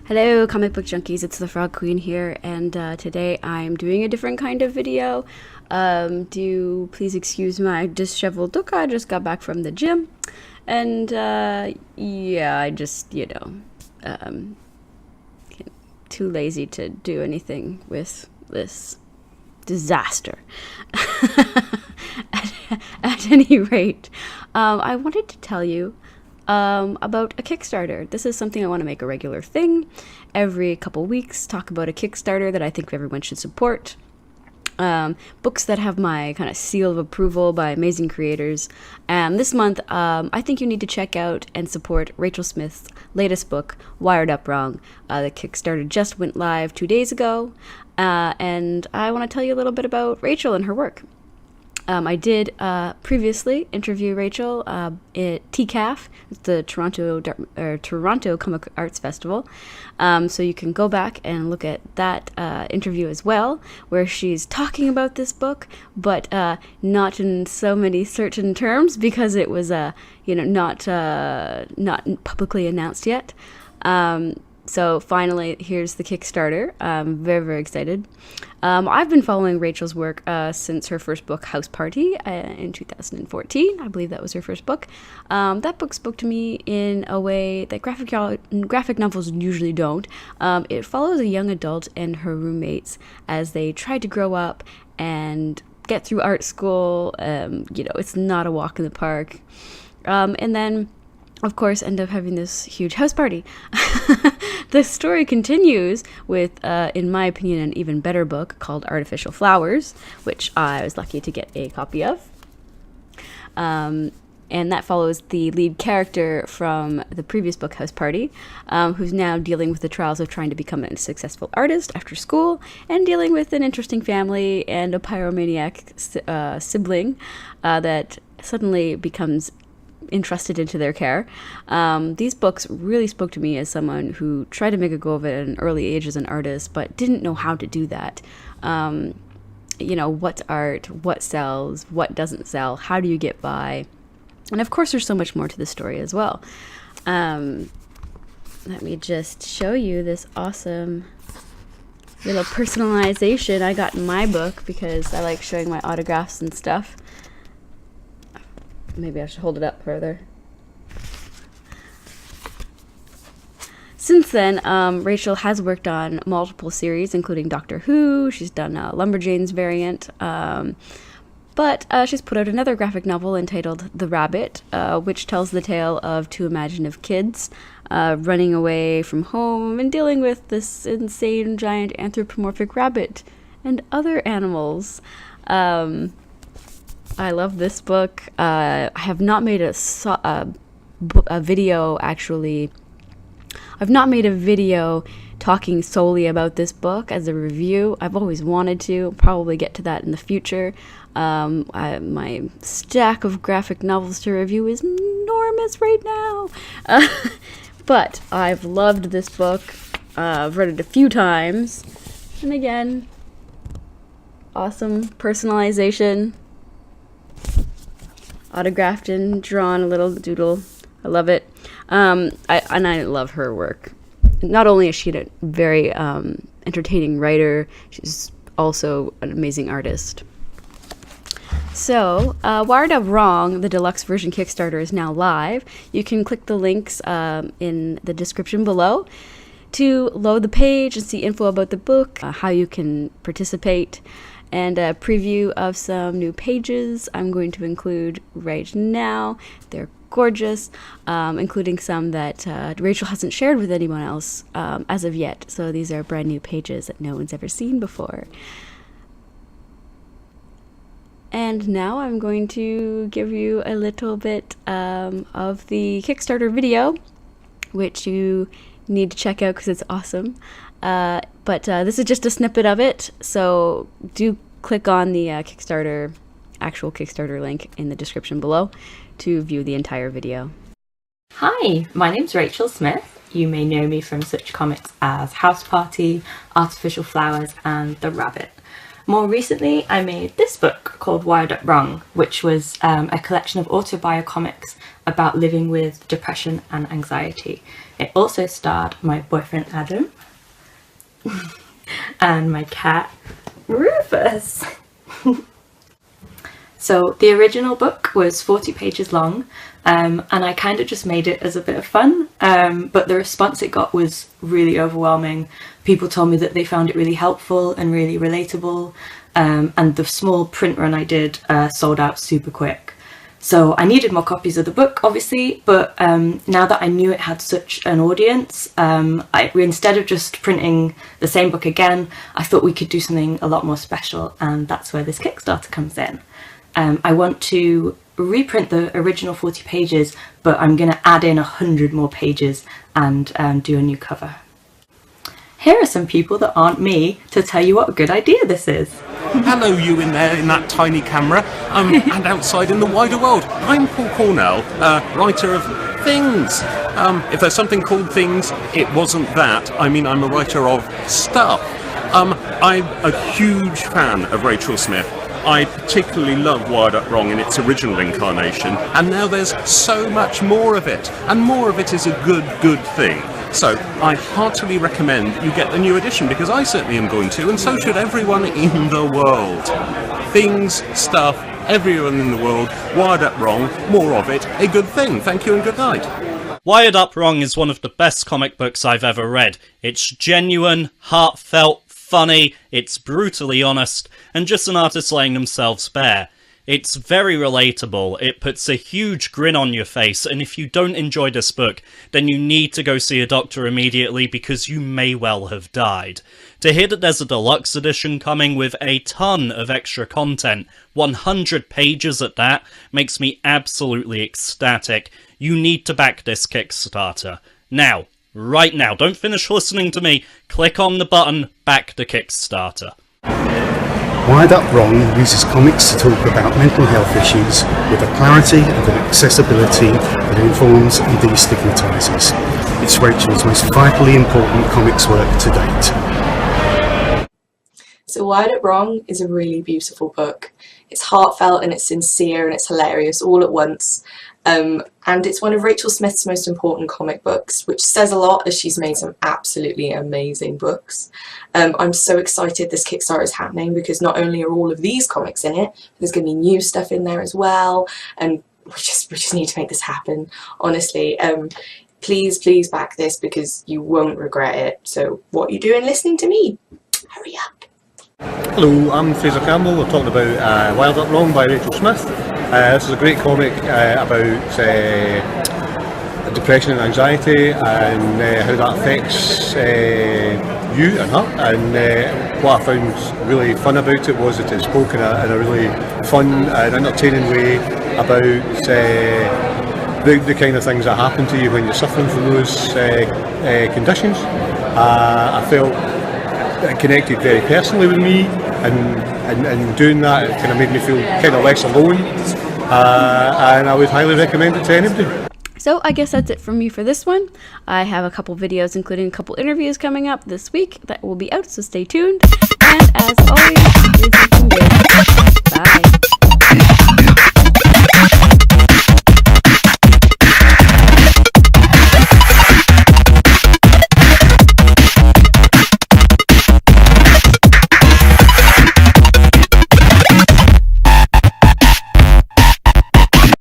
Hello comic book junkies, it's the Frog Queen here, and today I'm doing a different kind of video. Do please excuse my disheveled look. I just got back from the gym, and yeah, I just, too lazy to do anything with this disaster. At any rate, I wanted to tell you about a Kickstarter. This is something I want to make a regular thing. Every couple weeks, talk about a Kickstarter that I think everyone should support. Books that have my kind of seal of approval by amazing creators. And this month, I think you need to check out and support Rachael Smith's latest book, Wired Up Wrong. The Kickstarter just went live 2 days ago, and I want to tell you a little bit about Rachael and her work. I did previously interview Rachael at TCAF, the Toronto Comic Arts Festival. So you can go back and look at that interview as well, where she's talking about this book, but not in so many certain terms because it was not publicly announced yet. So finally, here's the Kickstarter. I'm very, very excited. I've been following Rachael's work since her first book, House Party, in 2014. I believe that was her first book. That book spoke to me in a way that graphic novels usually don't. It follows a young adult and her roommates as they try to grow up and get through art school. It's not a walk in the park. And then, of course, end up having this huge house party. The story continues with, in my opinion, an even better book called Artificial Flowers, which I was lucky to get a copy of. And that follows the lead character from the previous book, House Party, who's now dealing with the trials of trying to become a successful artist after school and dealing with an interesting family and a pyromaniac sibling that suddenly becomes entrusted into their care. These books really spoke to me as someone who tried to make a go of it at an early age as an artist, but didn't know how to do that. What's art, what sells, what doesn't sell, how do you get by? And of course, there's so much more to the story as well. Let me just show you this awesome little personalization I got in my book because I like showing my autographs and stuff. Maybe I should hold it up further. Since then, Rachael has worked on multiple series, including Doctor Who. She's done a Lumberjanes variant. But she's put out another graphic novel entitled The Rabbit, which tells the tale of two imaginative kids running away from home and dealing with this insane giant anthropomorphic rabbit and other animals. I love this book. I have not made a video, actually. I've not made a video talking solely about this book as a review. I've always wanted to. Probably get to that in the future. My stack of graphic novels to review is enormous right now. But I've loved this book. I've read it a few times. And again, awesome personalization. Autographed and drawn, a little doodle. I love it. I love her work. Not only is she a very entertaining writer, she's also an amazing artist. So, Wired Up Wrong, the deluxe version Kickstarter, is now live. You can click the links in the description below to load the page and see info about the book, how you can participate, and a preview of some new pages I'm going to include right now. They're gorgeous, including some that Rachael hasn't shared with anyone else as of yet. So these are brand new pages that no one's ever seen before. And now I'm going to give you a little bit of the Kickstarter video, which you need to check out because it's awesome. But this is just a snippet of it, so do click on the actual Kickstarter link in the description below to view the entire video. Hi, my name's Rachael Smith. You may know me from such comics as House Party, Artificial Flowers, and The Rabbit. More recently, I made this book called Wired Up Wrong, which was a collection of autobiocomics about living with depression and anxiety. It also starred my boyfriend Adam and my cat Rufus. So the original book was 40 pages long, and I kind of just made it as a bit of fun, but the response it got was really overwhelming. People told me that they found it really helpful and really relatable, and the small print run I did sold out super quick. So I needed more copies of the book, obviously, but now that I knew it had such an audience, instead of just printing the same book again, I thought we could do something a lot more special, and that's where this Kickstarter comes in. I want to reprint the original 40 pages, but I'm going to add in 100 more pages and do a new cover. Here are some people that aren't me to tell you what a good idea this is. Hello, you in there in that tiny camera, and outside in the wider world. I'm Paul Cornell, writer of Things. If there's something called Things, it wasn't that. I mean, I'm a writer of stuff. I'm a huge fan of Rachael Smith. I particularly love Wired Up Wrong in its original incarnation, and now there's so much more of it, and more of it is a good thing. So I heartily recommend you get the new edition, because I certainly am going to, and so should everyone in the world. Things, stuff, everyone in the world, Wired Up Wrong, more of it, a good thing. Thank you and good night. Wired Up Wrong is one of the best comic books I've ever read. It's genuine, heartfelt, funny, it's brutally honest, and just an artist laying themselves bare. It's very relatable, it puts a huge grin on your face, and if you don't enjoy this book, then you need to go see a doctor immediately, because you may well have died. To hear that there's a deluxe edition coming with a ton of extra content, 100 pages at that, makes me absolutely ecstatic. You need to back this Kickstarter. Now, right now, don't finish listening to me, click on the button, back the Kickstarter. Wired Up Wrong uses comics to talk about mental health issues with a clarity and an accessibility that informs and destigmatises. It's Rachel's most vitally important comics work to date. So Wired Up Wrong is a really beautiful book. It's heartfelt and it's sincere and it's hilarious all at once. And it's one of Rachael Smith's most important comic books, which says a lot as she's made some absolutely amazing books. I'm so excited this Kickstarter is happening, because not only are all of these comics in it, there's going to be new stuff in there as well, and we just need to make this happen, honestly. Please back this, because you won't regret it. So what are you doing listening to me? Hurry up. Hello, I'm Fraser Campbell. We're talking about Wired Up Wrong by Rachael Smith. This is a great comic about depression and anxiety, and how that affects you and her. And what I found really fun about it was that it spoke in a really fun and entertaining way about the kind of things that happen to you when you're suffering from those conditions. I felt it connected very personally with me, and doing that, it kind of made me feel kind of less alone, and I would highly recommend it to anybody. So I guess that's it from me for this one. I have a couple videos, including a couple interviews coming up this week that will be out, so stay tuned. And as always, here's looking good.